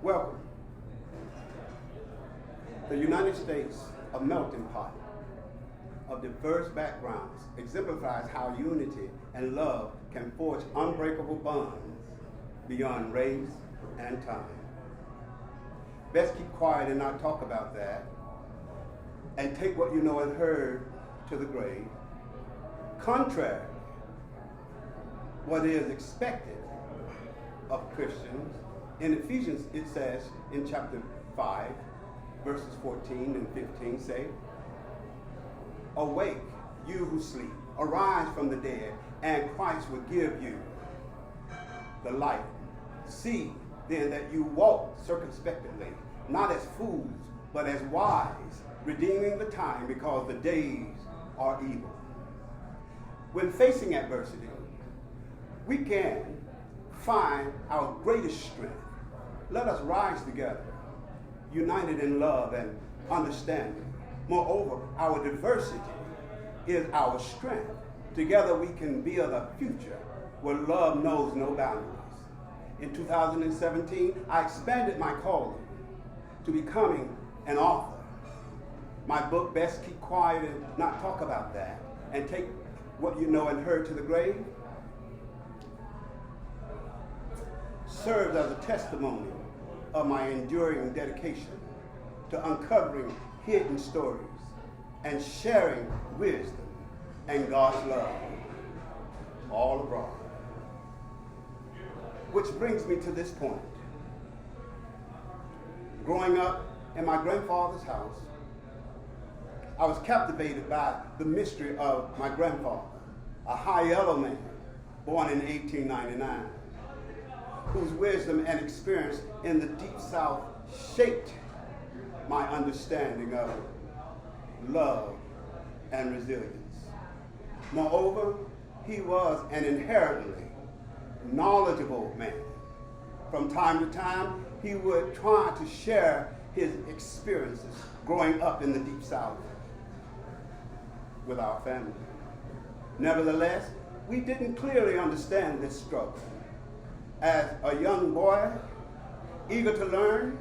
Welcome. The United States, a melting pot of diverse backgrounds, exemplifies how unity and love can forge unbreakable bonds beyond race and time. Best keep quiet and not talk about that, and take what you know and heard to the grave. Contrary, what is expected of Christians, in Ephesians it says in chapter 5, verses 14 and 15 say, "Awake, you who sleep, arise from the dead, and Christ will give you the light. See then that you walk circumspectly, not as fools, but as wise, redeeming the time, because the days are evil." When facing adversity, we can find our greatest strength. Let us rise together, united in love and understanding. Moreover, our diversity is our strength. Together we can build a future where love knows no boundaries. In 2017, I expanded my calling to becoming an author. My book, Best Keep Quiet and Not Talk About That, and Take What You Know and Heard to the Grave, serves as a testimony of my enduring dedication to uncovering hidden stories and sharing wisdom and God's love all abroad. Which brings me to this point. Growing up in my grandfather's house, I was captivated by the mystery of my grandfather, a high yellow man born in 1899, whose wisdom and experience in the Deep South shaped my understanding of love and resilience. Moreover, he was an inherently knowledgeable man. From time to time, he would try to share his experiences growing up in the Deep South with our family. Nevertheless, we didn't clearly understand this struggle. As a young boy, eager to learn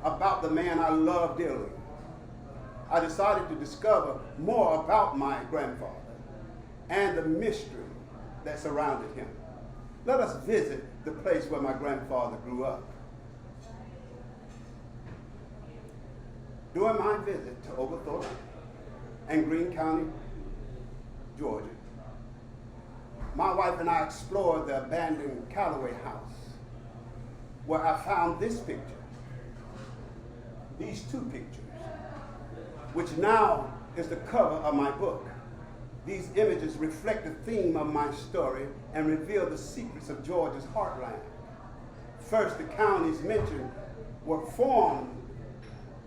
about the man I loved dearly, I decided to discover more about my grandfather and the mystery that surrounded him. Let us visit the place where my grandfather grew up. During my visit to Oglethorpe and Greene County, Georgia, my wife and I explored the abandoned Callaway house, where I found this picture, these two pictures, which now is the cover of my book. These images reflect the theme of my story and reveal the secrets of Georgia's heartland. First, the counties mentioned were formed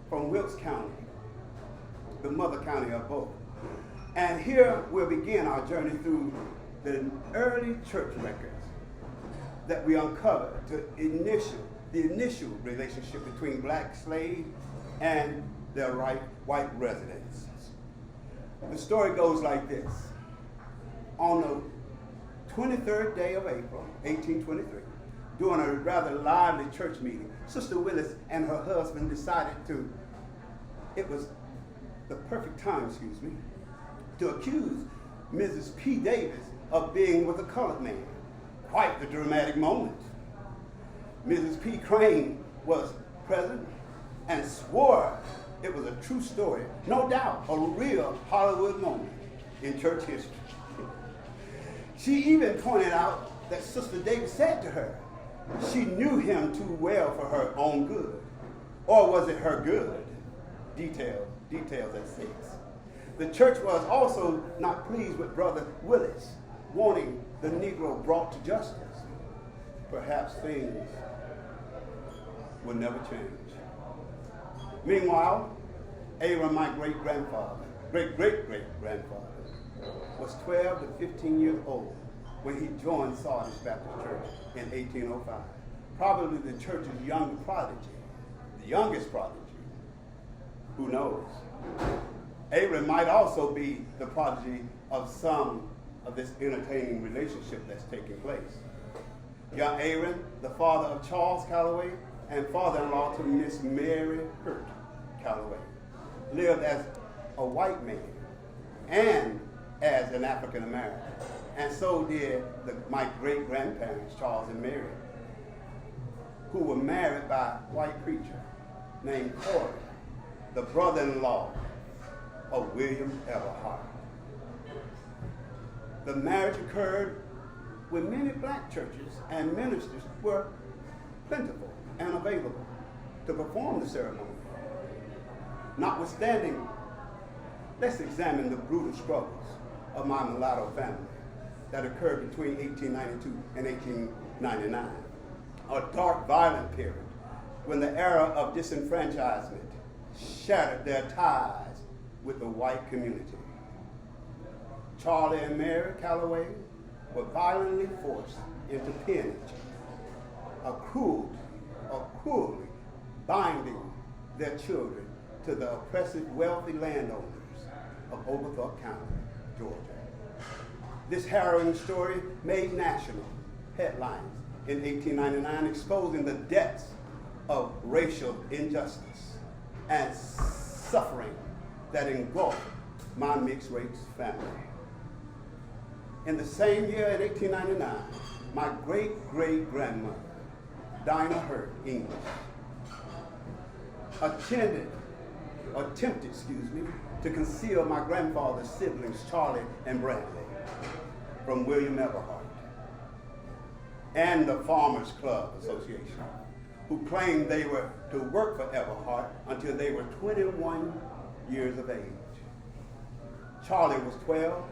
from Wilkes County, the mother county of both. And here we'll begin our journey through the early church records that we uncovered, the initial relationship between black slaves and their white residents. The story goes like this. On the 23rd day of April, 1823, during a rather lively church meeting, Sister Willis and her husband decided it was the perfect time, to accuse Mrs. P. Davis of being with a colored man. Quite the dramatic moment. Mrs. P. Crane was present and swore it was a true story, no doubt a real Hollywood moment in church history. She even pointed out that Sister Davis said to her, she knew him too well for her own good. Or was it her good? Details at 6. The church was also not pleased with Brother Willis, wanting the Negro brought to justice. Perhaps things will never change. Meanwhile, Aaron, my great-great-grandfather, was 12 to 15 years old when he joined Sardis Baptist Church in 1805. Probably the church's young prodigy, the youngest prodigy. Who knows? Aaron might also be the prodigy of some of this entertaining relationship that's taking place. Young Aaron, the father of Charles Calloway, and father-in-law to Miss Mary Hurt Calloway, lived as a white man and as an African American. And so did my great-grandparents, Charles and Mary, who were married by a white preacher named Corey, the brother-in-law of William Everhart. The marriage occurred when many black churches and ministers were plentiful and available to perform the ceremony. Notwithstanding, let's examine the brutal struggles of my mulatto family that occurred between 1892 and 1899, a dark, violent period when the era of disenfranchisement shattered their ties with the white community. Charlie and Mary Calloway were violently forced into peonage, cruelly binding their children to the oppressive, wealthy landowners of Oglethorpe County, Georgia. This harrowing story made national headlines in 1899, exposing the depths of racial injustice and suffering that engulfed my mixed-race family. In the same year, in 1899, my great-great-grandmother, Dinah Hurt English, attempted to conceal my grandfather's siblings, Charlie and Bradley, from William Everhart and the Farmers Club Association, who claimed they were to work for Everhart until they were 21 years of age. Charlie was 12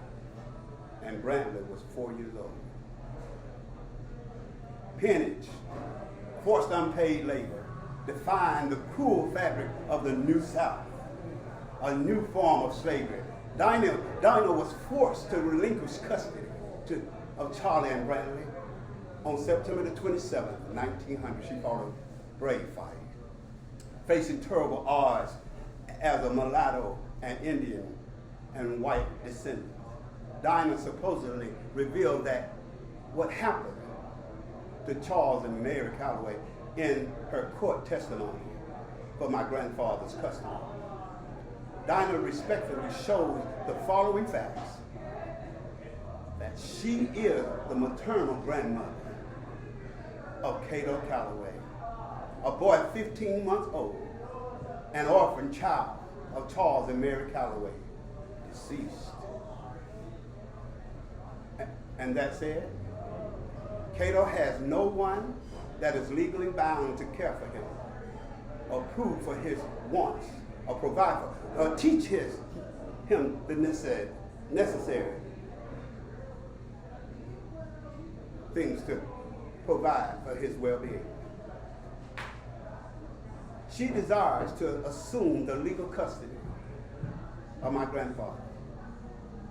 and Bradley was 4 years old. Peonage, forced unpaid labor, defined the cruel fabric of the New South, a new form of slavery. Dinah was forced to relinquish custody of Charlie and Bradley on September the 27th, 1900. She fought a brave fight, facing terrible odds as a mulatto and Indian and white descendant. Dinah supposedly revealed that what happened to Charles and Mary Calloway in her court testimony for my grandfather's custody. Dinah respectfully shows the following facts: that she is the maternal grandmother of Cato Calloway, a boy 15 months old, an orphan child of Charles and Mary Calloway, deceased. And that said, Cato has no one that is legally bound to care for him, or prove for his wants, or provide for, or teach him the necessary things to provide for his well-being. She desires to assume the legal custody of my grandfather.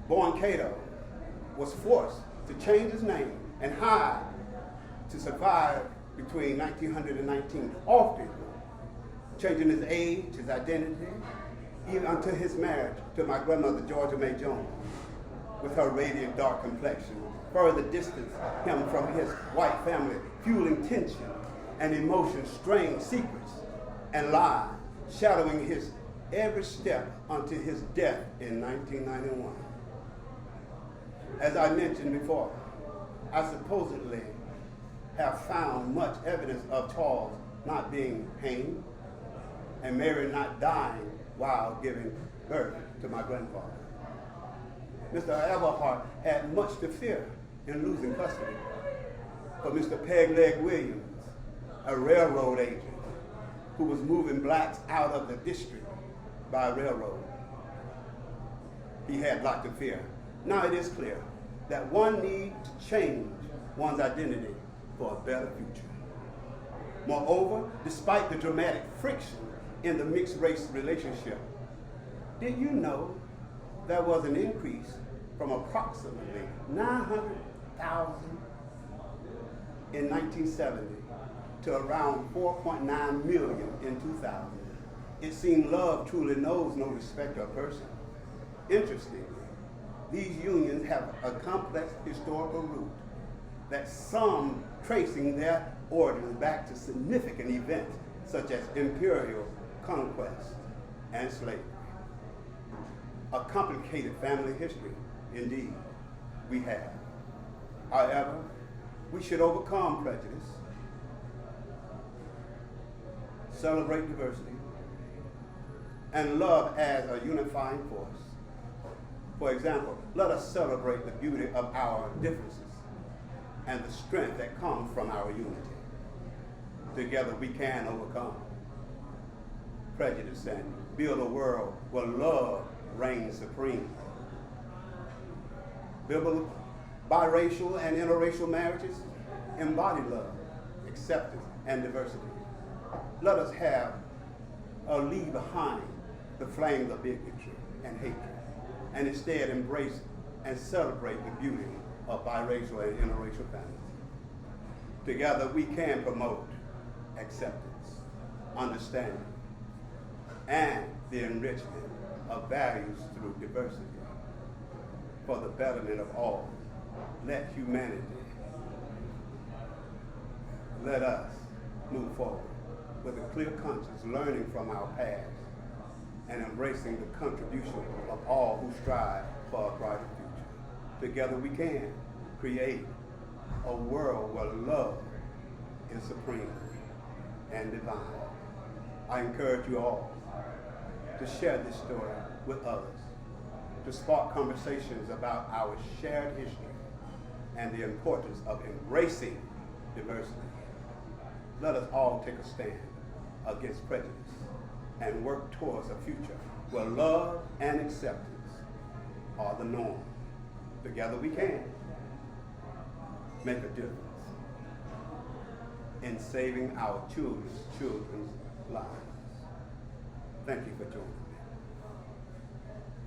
Born Cato was forced to change his name and hide to survive between 1919, often changing his age, his identity, even until his marriage to my grandmother, Georgia May Jones, with her radiant dark complexion, further distanced him from his white family, fueling tension and emotion, strange secrets and lies, shadowing his every step until his death in 1991. As I mentioned before, I supposedly have found much evidence of Charles not being hanged and Mary not dying while giving birth to my grandfather. Mr. Everhart had much to fear in losing custody for Mr. Pegleg Williams, a railroad agent who was moving blacks out of the district by railroad. He had a lot to fear. Now it is clear that one needs to change one's identity for a better future. Moreover, despite the dramatic friction in the mixed race relationship, did you know there was an increase from approximately 900,000 in 1970 to around 4.9 million in 2000? It seems love truly knows no respect of person. Interestingly, these unions have a complex historical root that some tracing their origins back to significant events such as imperial conquest and slavery. A complicated family history, indeed, we have. However, we should overcome prejudice, celebrate diversity, and love as a unifying force. For example, let us celebrate the beauty of our differences and the strength that comes from our unity. Together we can overcome prejudice and build a world where love reigns supreme. Biblical, biracial, and interracial marriages embody love, acceptance, and diversity. Let us leave behind the flames of bigotry and hatred, and instead embrace and celebrate the beauty of biracial and interracial families. Together we can promote acceptance, understanding, and the enrichment of values through diversity for the betterment of all. Let us move forward with a clear conscience, learning from our past and embracing the contribution of all who strive for a brighter future. Together we can create a world where love is supreme and divine. I encourage you all to share this story with others, to spark conversations about our shared history and the importance of embracing diversity. Let us all take a stand against prejudice and work towards a future where love and acceptance are the norm. Together we can make a difference in saving our children's lives. Thank you for joining me.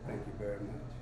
Thank you very much.